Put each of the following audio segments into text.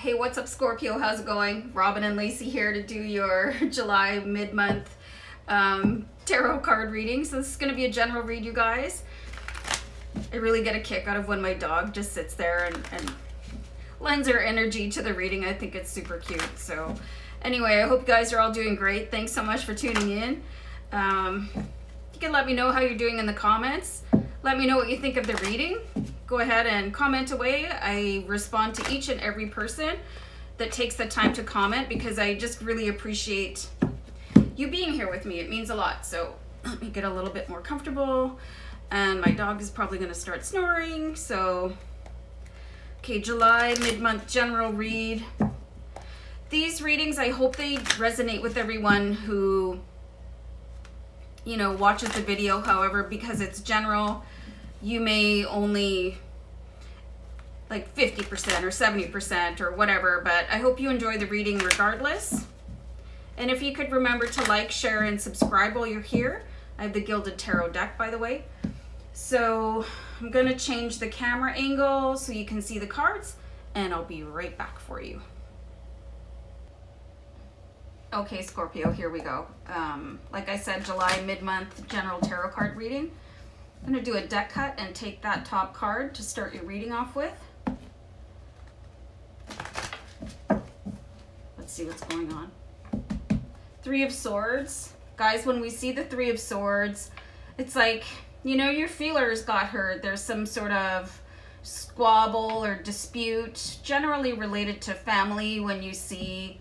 Hey, what's up, Scorpio? How's it going? Robin and Lacey here to do your July mid-month tarot card reading. So this is going to be a general read, you guys. I really get a kick out of when my dog just sits there and lends her energy to the reading. I think it's super cute. So anyway, I hope you guys are all doing great. Thanks so much for tuning in. You can let me know how you're doing in the comments. Let me know what you think of the reading. Go ahead and comment away. I respond to each and every person that takes the time to comment because I just really appreciate you being here with me. It means a lot. So let me get a little bit more comfortable. And my dog is probably going to start snoring. So, okay, July mid-month general read. These readings, I hope they resonate with everyone who, you know, watches the video. However, because it's general, you may only like 50% or 70% or whatever, but I hope you enjoy the reading regardless. And if you could remember to like, share, and subscribe while you're here. I have the Gilded Tarot deck, by the way. So I'm gonna change the camera angle so you can see the cards, and I'll be right back for you. Okay, Scorpio, here we go. Like I said, July mid-month general tarot card reading. I'm going to do a deck cut and take that top card to start your reading off with. Let's see what's going on. Three of Swords. Guys, when we see the Three of Swords, it's like, you know, your feelers got hurt. There's some sort of squabble or dispute, generally related to family when you see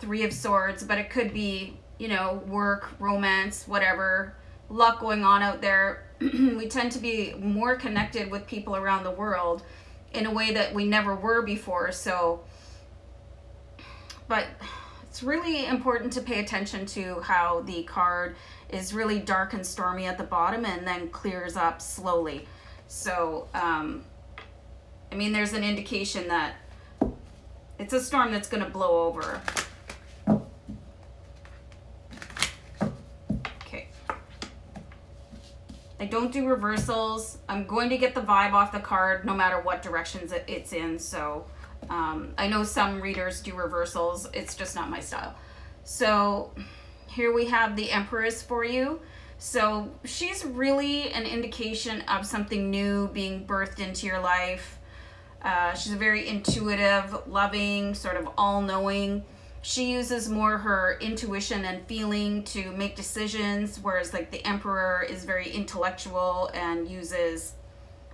Three of Swords, but it could be, you know, work, romance, whatever. A lot going on out there. We tend to be more connected with people around the world in a way that we never were before. So, but it's really important to pay attention to how the card is really dark and stormy at the bottom and then clears up slowly. So, I mean, there's an indication that it's a storm that's going to blow over. I don't do reversals. I'm going to get the vibe off the card no matter what directions it's in. So I know some readers do reversals. It's just not my style. So here we have the Empress for you. So she's really an indication of something new being birthed into your life. She's a very intuitive, loving, sort of all-knowing. She uses more her intuition and feeling to make decisions, whereas like the Emperor is very intellectual and uses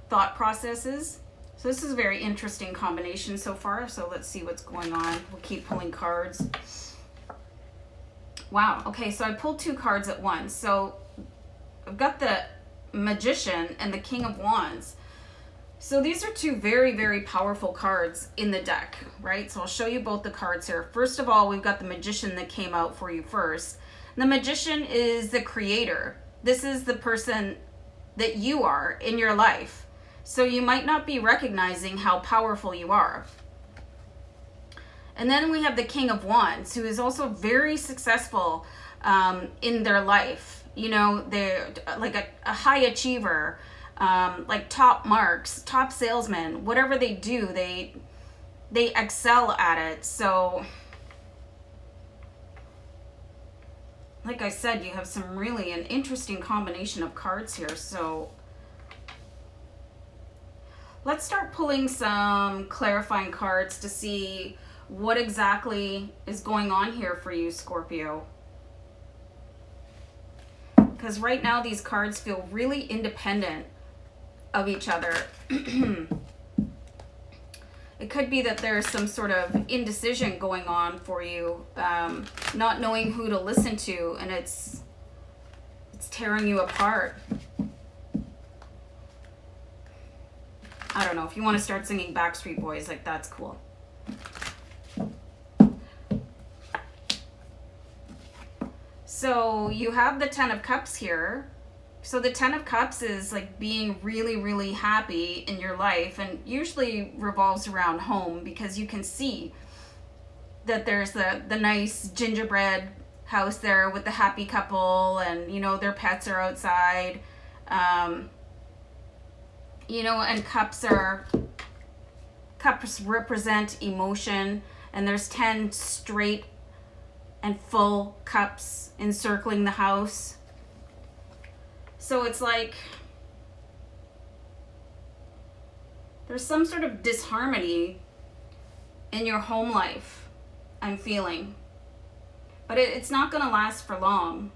thought processes. So this is a very interesting combination so far. So let's see what's going on. We'll keep pulling cards. Wow. Okay, so I pulled two cards at once. So I've got the Magician and the King of Wands. So these are two very, very powerful cards in the deck, right? So I'll show you both the cards here. First of all, we've got the Magician that came out for you first. The Magician is the creator. This is the person that you are in your life. So you might not be recognizing how powerful you are. And then we have the King of Wands, who is also very successful in their life. You know, they're like a high achiever. Like top marks, top salesman, whatever they do, they excel at it. So like I said, you have some really an interesting combination of cards here. So let's start pulling some clarifying cards to see what exactly is going on here for you, Scorpio. Because right now these cards feel really independent of each other. It could be that there's some sort of indecision going on for you, not knowing who to listen to, and it's tearing you apart. I don't know, if you want to start singing Backstreet Boys, like, that's cool. So you have the Ten of Cups here. So the Ten of Cups is like being really, really happy in your life, and usually revolves around home because you can see that there's the nice gingerbread house there with the happy couple, and you know, their pets are outside. You know, and cups cups represent emotion, and there's 10 straight and full cups encircling the house. So it's like there's some sort of disharmony in your home life, I'm feeling. But it's not going to last for long.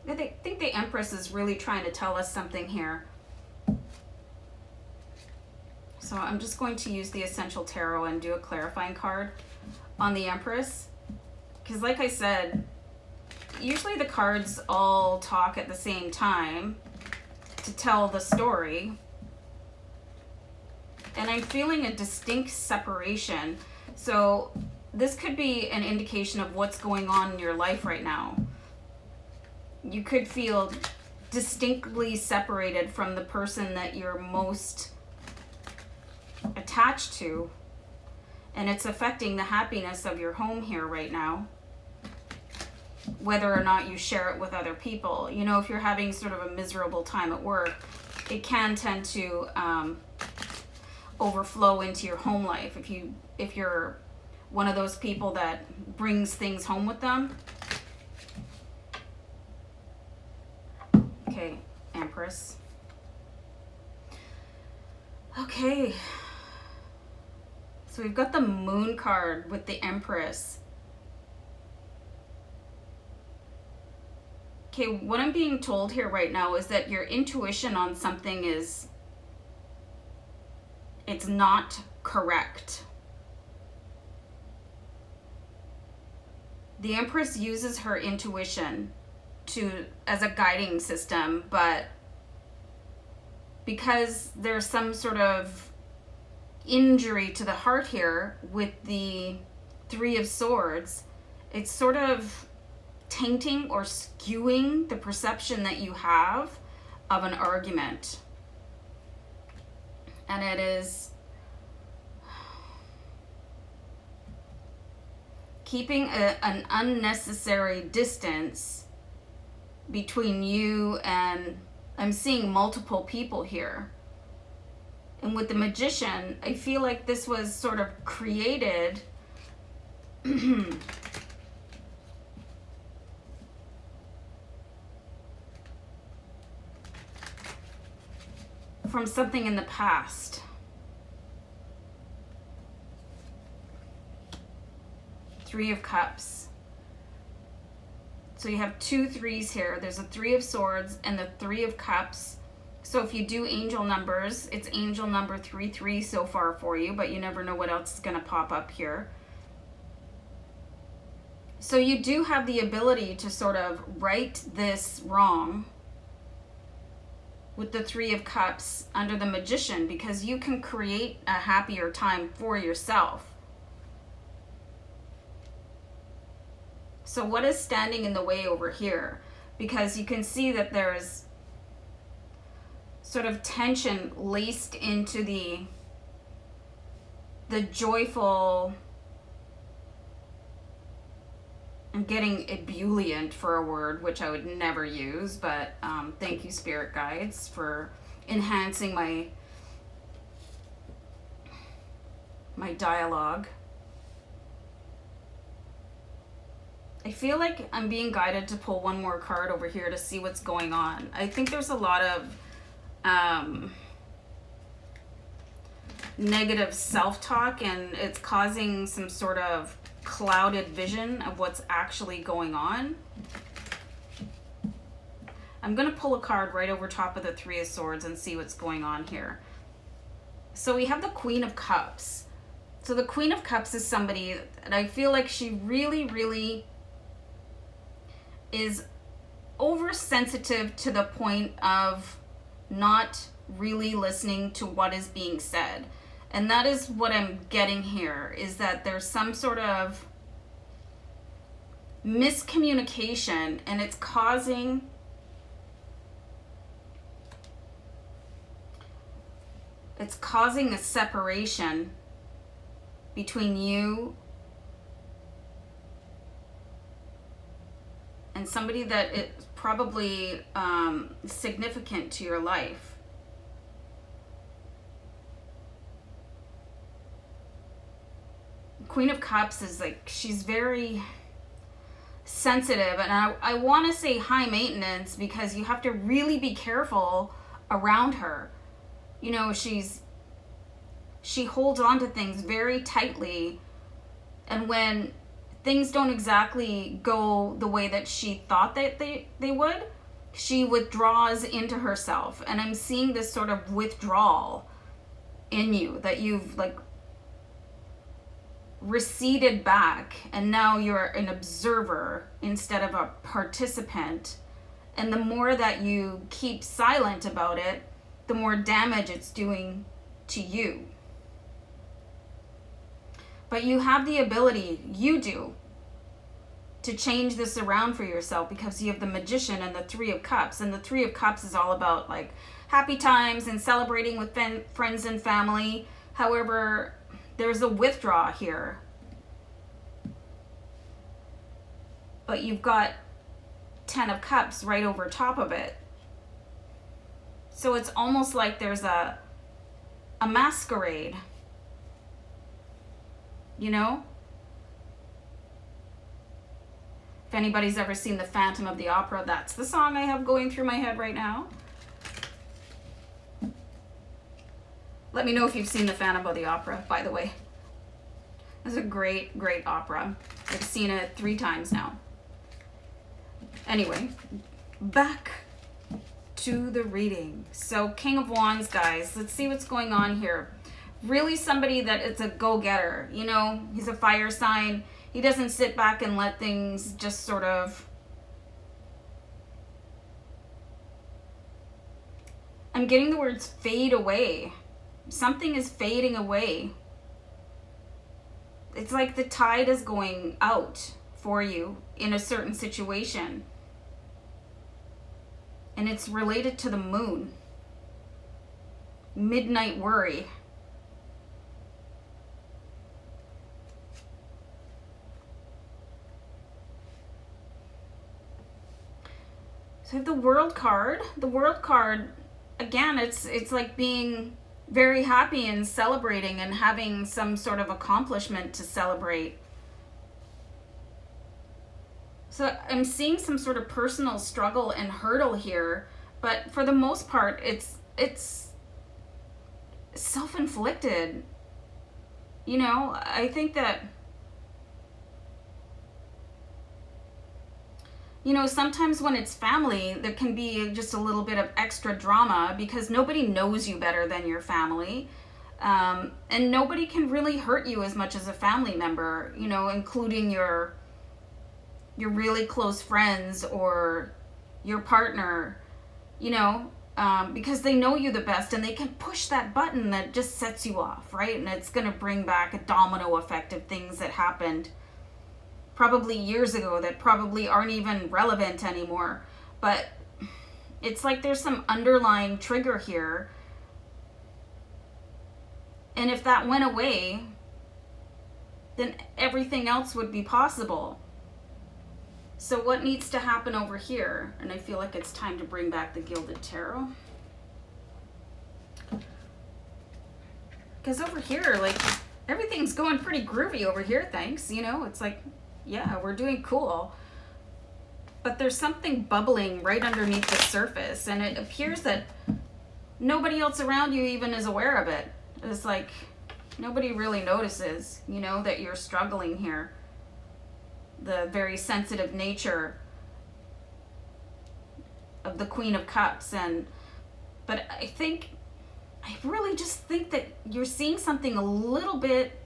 I think the Empress is really trying to tell us something here. So I'm just going to use the Essential Tarot and do a clarifying card on the Empress. Because like I said, usually the cards all talk at the same time to tell the story. And I'm feeling a distinct separation. So this could be an indication of what's going on in your life right now. You could feel distinctly separated from the person that you're most attached to, and it's affecting the happiness of your home here right now, whether or not you share it with other people. You know, if you're having sort of a miserable time at work, it can tend to overflow into your home life if you're one of those people that brings things home with them. Okay, Empress. Okay. So we've got the Moon card with the Empress. Okay, what I'm being told here right now is that your intuition on something it's not correct. The Empress uses her intuition as a guiding system, but because there's some sort of injury to the heart here with the Three of Swords, it's sort of tainting or skewing the perception that you have of an argument. And it is keeping an unnecessary distance between you and, I'm seeing multiple people here. And with the Magician, I feel like this was sort of created from something in the past. Three of Cups. So you have 2 threes here. There's a Three of Swords and the Three of Cups. So if you do angel numbers, it's angel number 33 so far for you, but you never know what else is going to pop up here. So you do have the ability to sort of right this wrong with the Three of Cups under the Magician, because you can create a happier time for yourself. So what is standing in the way over here? Because you can see that there's sort of tension laced into the joyful, I'm getting ebullient for a word, which I would never use, but thank you, Spirit Guides, for enhancing my dialogue. I feel like I'm being guided to pull one more card over here to see what's going on. I think there's a lot of negative self-talk, and it's causing some sort of clouded vision of what's actually going on. I'm going to pull a card right over top of the Three of Swords and see what's going on here. So we have the Queen of Cups. So the Queen of Cups is somebody that I feel like she really, really is oversensitive to the point of not really listening to what is being said. And that is what I'm getting here, is that there's some sort of miscommunication, and it's causing a separation between you and somebody that is probably significant to your life. Queen of Cups is like, she's very sensitive, and I want to say high maintenance, because you have to really be careful around her. You know, she holds on to things very tightly, and when things don't exactly go the way that she thought that they would, she withdraws into herself. And I'm seeing this sort of withdrawal in you, that you've like receded back, and now you're an observer instead of a participant. And the more that you keep silent about it, the more damage it's doing to you. But you have the ability, you do, to change this around for yourself, because you have the Magician and the Three of Cups. And the Three of Cups is all about like happy times and celebrating with friends and family. However, there's a withdrawal here. But you've got 10 of Cups right over top of it. So it's almost like there's a masquerade. You know? If anybody's ever seen The Phantom of the Opera, that's the song I have going through my head right now. Let me know if you've seen The Phantom of the Opera, by the way. It's a great, great opera. I've seen it 3 times now. Anyway, back to the reading. So, King of Wands, guys. Let's see what's going on here. Really somebody that it's a go-getter. You know, he's a fire sign. He doesn't sit back and let things just sort of... I'm getting the words fade away. Something is fading away. It's like the tide is going out for you in a certain situation. And it's related to the moon. Midnight worry. So I have the World card. The World card, again, it's like being very happy and celebrating and having some sort of accomplishment to celebrate. So I'm seeing some sort of personal struggle and hurdle here, but for the most part, it's self-inflicted. You know, I think that, you know, sometimes when it's family, there can be just a little bit of extra drama because nobody knows you better than your family. And nobody can really hurt you as much as a family member, you know, including your really close friends or your partner, you know, because they know you the best and they can push that button that just sets you off, right? And it's going to bring back a domino effect of things that happened probably years ago that probably aren't even relevant anymore. But it's like there's some underlying trigger here. And if that went away, then everything else would be possible. So what needs to happen over here? And I feel like it's time to bring back the Gilded Tarot. Because over here, like, everything's going pretty groovy over here, thanks. You know, it's like, yeah, we're doing cool. But there's something bubbling right underneath the surface, and it appears that nobody else around you even is aware of it. It's like nobody really notices, you know, that you're struggling here. The very sensitive nature of the Queen of Cups. But I really just think that you're seeing something a little bit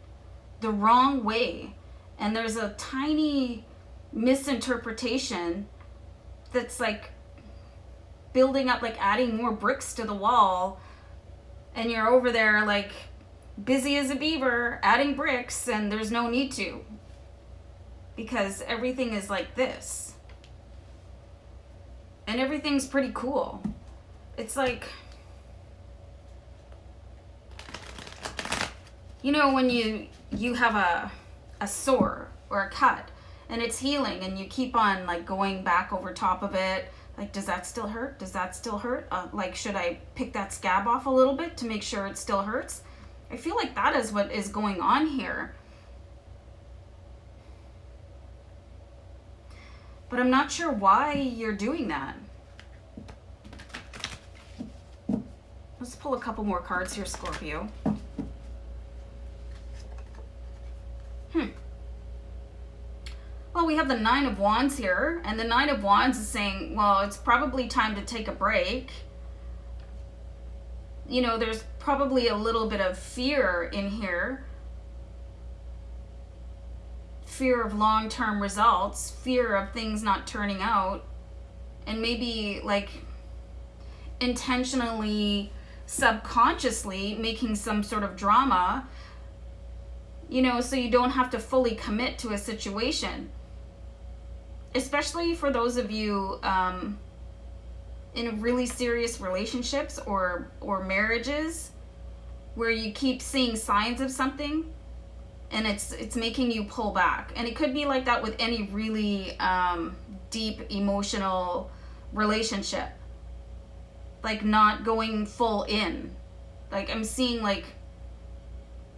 the wrong way. And there's a tiny misinterpretation that's like building up, like adding more bricks to the wall. And you're over there like busy as a beaver adding bricks, and there's no need to. Because everything is like this. And everything's pretty cool. It's like, you know, when you have a sore or a cut, and it's healing, and you keep on like going back over top of it. Like, does that still hurt? Does that still hurt? Like, should I pick that scab off a little bit to make sure it still hurts? I feel like that is what is going on here. But I'm not sure why you're doing that. Let's pull a couple more cards here, Scorpio. Well, we have the Nine of Wands here, and the Nine of Wands is saying, well, it's probably time to take a break. You know, there's probably a little bit of fear in here. Fear of long-term results, fear of things not turning out, and maybe like intentionally, subconsciously making some sort of drama, you know, so you don't have to fully commit to a situation. Especially for those of you in really serious relationships or marriages where you keep seeing signs of something and it's making you pull back. And it could be like that with any really deep emotional relationship. Like not going full in. Like I'm seeing like,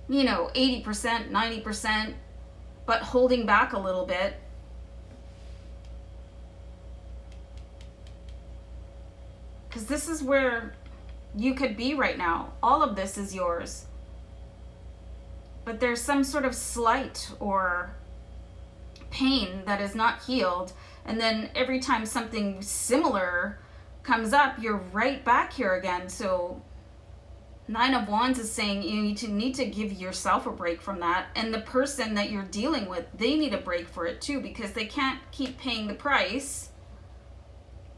you know, 80%, 90%, but holding back a little bit. Because this is where you could be right now. All of this is yours. But there's some sort of slight or pain that is not healed. And then every time something similar comes up, you're right back here again. So Nine of Wands is saying you need to give yourself a break from that. And the person that you're dealing with, they need a break for it too, because they can't keep paying the price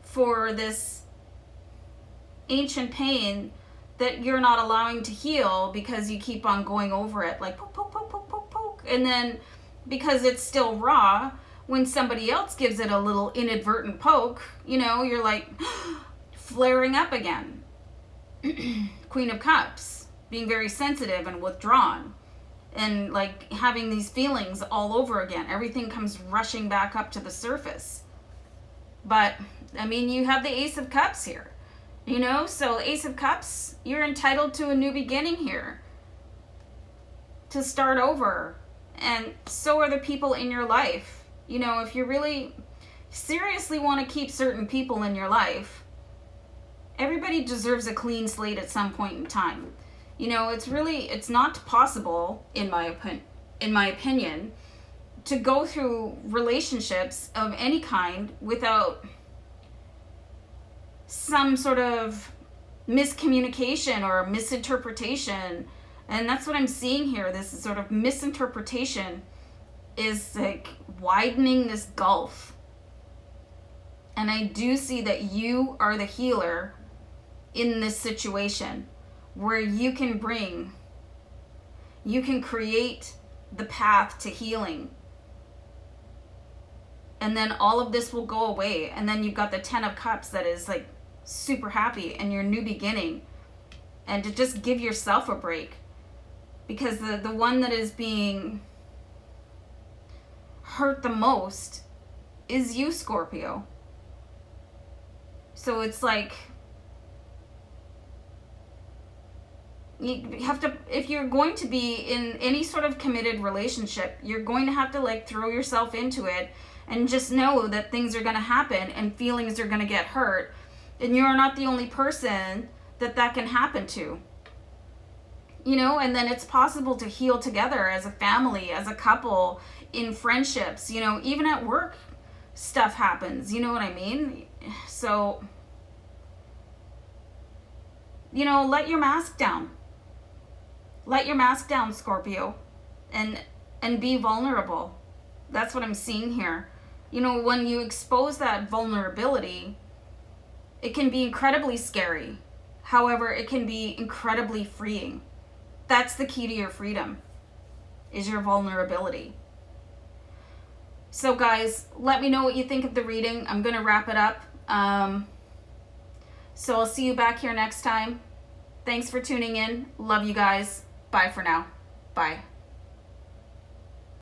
for this ancient pain that you're not allowing to heal because you keep on going over it like poke, poke, poke, poke, poke, poke. And then because it's still raw, when somebody else gives it a little inadvertent poke, you know, you're like flaring up again. Queen of Cups, being very sensitive and withdrawn and like having these feelings all over again. Everything comes rushing back up to the surface. But I mean, you have the Ace of Cups here. You know, so Ace of Cups, you're entitled to a new beginning here. To start over. And so are the people in your life. You know, if you really seriously want to keep certain people in your life, everybody deserves a clean slate at some point in time. You know, it's not possible, in my opinion, to go through relationships of any kind without some sort of miscommunication or misinterpretation. And that's what I'm seeing here. This sort of misinterpretation is like widening this gulf. And I do see that you are the healer in this situation where you can create the path to healing. And then all of this will go away. And then you've got the Ten of Cups that is like super happy and your new beginning. And to just give yourself a break. Because the one that is being hurt the most is you, Scorpio. So it's like, you have to, if you're going to be in any sort of committed relationship, you're going to have to like throw yourself into it and just know that things are going to happen and feelings are going to get hurt. And you're not the only person that can happen to. You know, and then it's possible to heal together as a family, as a couple, in friendships, you know, even at work stuff happens, you know what I mean? So, you know, let your mask down. Let your mask down, Scorpio, and be vulnerable. That's what I'm seeing here. You know, when you expose that vulnerability, it can be incredibly scary. However, it can be incredibly freeing. That's the key to your freedom, is your vulnerability. So guys, let me know what you think of the reading. I'm going to wrap it up. So I'll see you back here next time. Thanks for tuning in. Love you guys. Bye for now. Bye.